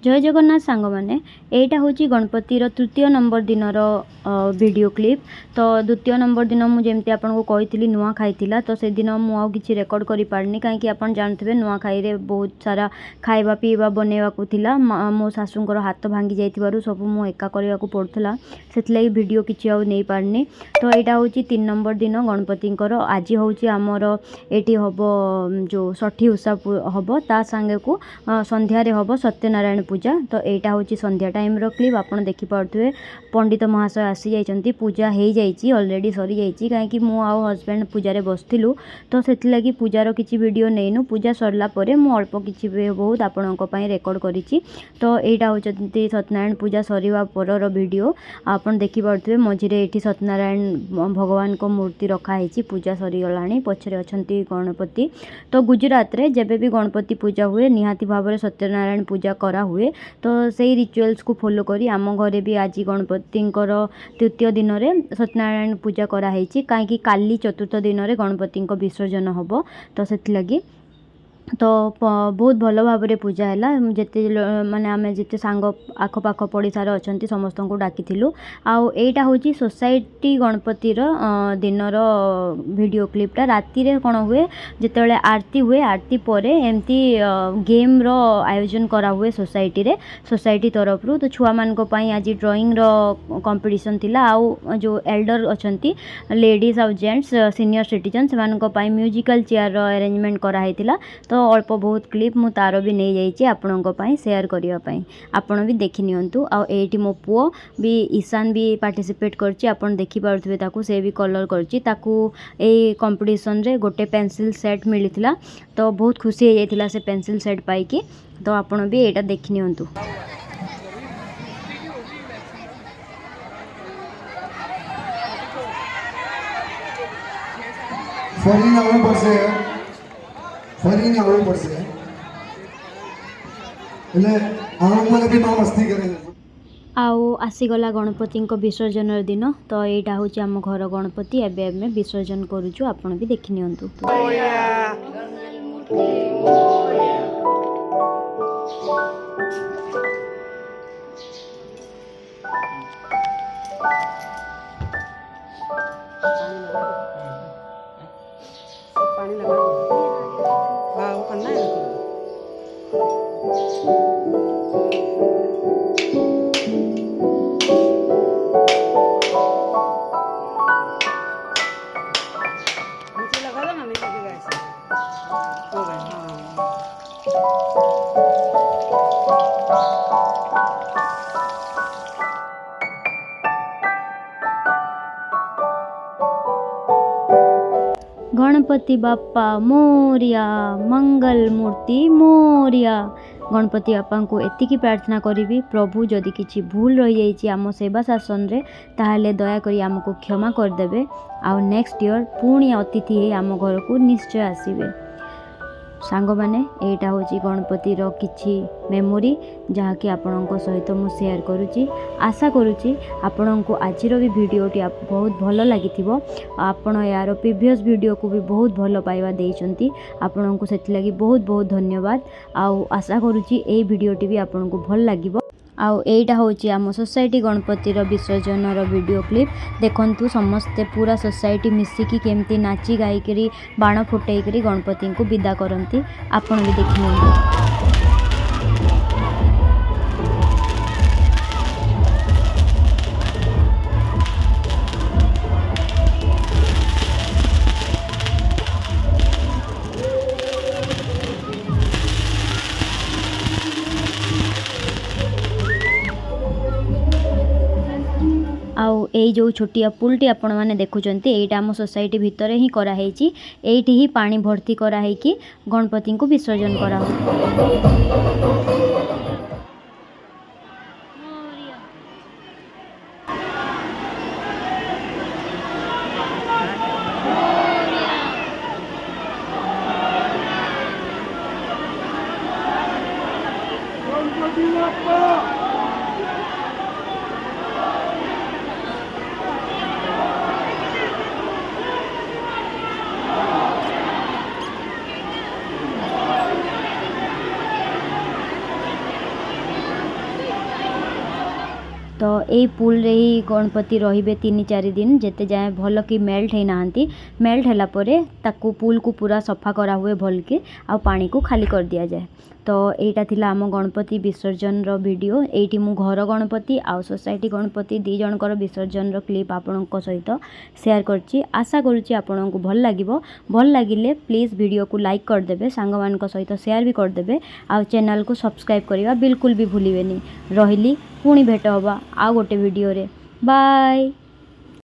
जय जगन्नाथ सांग मैंने यहीटा हूँ गणपतिर तृतीय नंबर दिनर वीडियो क्लिप। तो द्वितीय नंबर दिन मुझे आपको कही नुआ खाई तो से दिन मुझे रेकर्ड कर पारनी कहीं आप जानते नुआ खाई बहुत सारा खाଇବା पीवा बनवाकूला मो शाशुंर हाथ भांगी जाइए सब मु एका करने को पड़ूला से वीडियो किसी नहीं पारनी। तो यहाँ हूँ 3 नंबर दिन गणपति आज हूँ आमर ये हम जो षठी उषा हम ता सांगे को संध्यारे हम सत्यनारायण पूजा। तो यहाँ हूँ संध्या टाइम क्लिप आप देखिपे पंडित महाशय आसी जाइए पूजा हो जाइए अलरेडी सरी जाइए कहीं मु आउ हजबैंड पूजा बसलु तो से लगी पूजार किसी वीडियो नहींनु पूजा सरला मु अल्प किसी बहुत आपण रेकर्ड करी। तो यहाँ हूँ सत्यनारायण पूजा सरीवा पर वीडियो आप देखिपे मझे ये सत्यनारायण भगवान को मूर्ति रखाही पूजा सरीगला पछरे अच्छा गणपति। तो गुजरात रे जब भी गणपति पूजा हुए निहाती भाव में सत्यनारायण पूजा करा हुए तो सही रिचुअल्स को फॉलो करी आम घरे भी आज गणपति तृतीय दिन में सत्यनारायण पूजा कराई कहीं काली चतुर्थ दिन में गणपति विसर्जन हम। तो से लगी तो बहुत भल भाव में पूजा है जिते माने आमे जिते सांग आखपाख पड़िशार अच्छा समस्त को डाकी आईटा हूँ सोसाइटी गणपतिर दिनर वीडियो क्लिपटा राति रे कौन हुए जिते आरती हुए आरती पर एमती गेम रो आयोजन करा हुए सोसाइटी तरफ तो छुआ मान आज ड्राइंग रो कंपटीशन थिला आउ जो एल्डर अच्छा लेडीज आउ जेंट्स सीनियर सिटीजन से म्यूजिकल चेयर रो अरेंजमेंट कराई तो अल्प बहुत क्लिप मु तार भी नहीं जाइए आपंपाई सेयार करने आपण भी देखी नियंतु। आ एटी मो पुओ भी ईशान भी पार्टिसिपेट करछि आपण देखि पारुथबे ताकू से भी कलर करछि ताकू ए कंपटीशन रे गोटे पेंसिल सेट मिलिथिला तो बहुत खुशी हो जाइथिला से पेंसिल सेट पाइकी। तो आपण भी एटा देखि नियंतु। फरी ना आवू पड़से એટલે આમ મને भी मां मस्ती करे आउ आसीगला गणपति विसर्जन दिन। तो यहाँ हूँ आम घर गणपति एवं विसर्जन करुचु आपण भी देखि नियंतु। पानी लगा हाँ वो करना है नीचे लगा दो ना नहीं लगेगा ऐसे हो गए हाँ गणपति बाप्पा मोरिया मंगल मूर्ति मोरिया। गणपति बापा को एतिकी प्रार्थना करी प्रभु जदि किसी भूल रही जाइए आम सेवा शासन रे ताहले दयाकोरी आमको क्षमा करदे आउ नेक्स्ट ईयर पुणी अतिथि आम घर को निश्चय आसवे। सांग मैंने यहाँ हूँ गणपतिर किछि मेमोरी जहाँकि आपण सहित मु शेयर करुच्ची। आशा करुच्ची आपण को आजिर भी वीडियोटी बहुत भल लगी आपण यार प्रीवियस वीडियो को भी बहुत भल पाइबा देइचंती आपण को सेति लगी बहुत बहुत धन्यवाद। आउ आशा करुच्ची ए वीडियोटी भी आपण को भल लागिबो। आउ एटा हूँ आम सोसाइटी गणपतिर विसर्जन वीडियो क्लिप देखंतु समस्ते पूरा सोसाइटी मिसिकी केमती नाची गायकरी बाण फुटेकरी गणपति को विदा करती आपण भी देखि। आउ ये जो छोटिया पुलटी आपण मैंने देखुं यहाँ आम सोसाइटी भितर ही कराई एटी ही पानी भर्ती कराई गणपति को विसर्जन करा। तो यही पुल रे ही गणपति रहिबे 3-4 दिन जेते जाए भल कि मेल्ट है नांती मेल्ट हैला परे ताकू पुल को पूरा सफा करा हुए भल के आ पानी को खाली कर दिया जाए। तो एटा थिला आम गणपति विसर्जन रो वीडियो। एटी मु घर गणपति आ सोसाइटी गणपति दी जनकर विसर्जन रो क्लिप आपनक सहित शेयर करछि। आशा करूछि आपनक भल लागिबो। भल लागिले प्लीज वीडियो को लाइक कर देबे, सांग मानक सहित शेयर भी कर देबे आ चैनल को सब्सक्राइब करिवा बिल्कुल भी भूलिबेनी। रहिली पुणी भेट हबा आ गोटे वीडियो रे। बाय।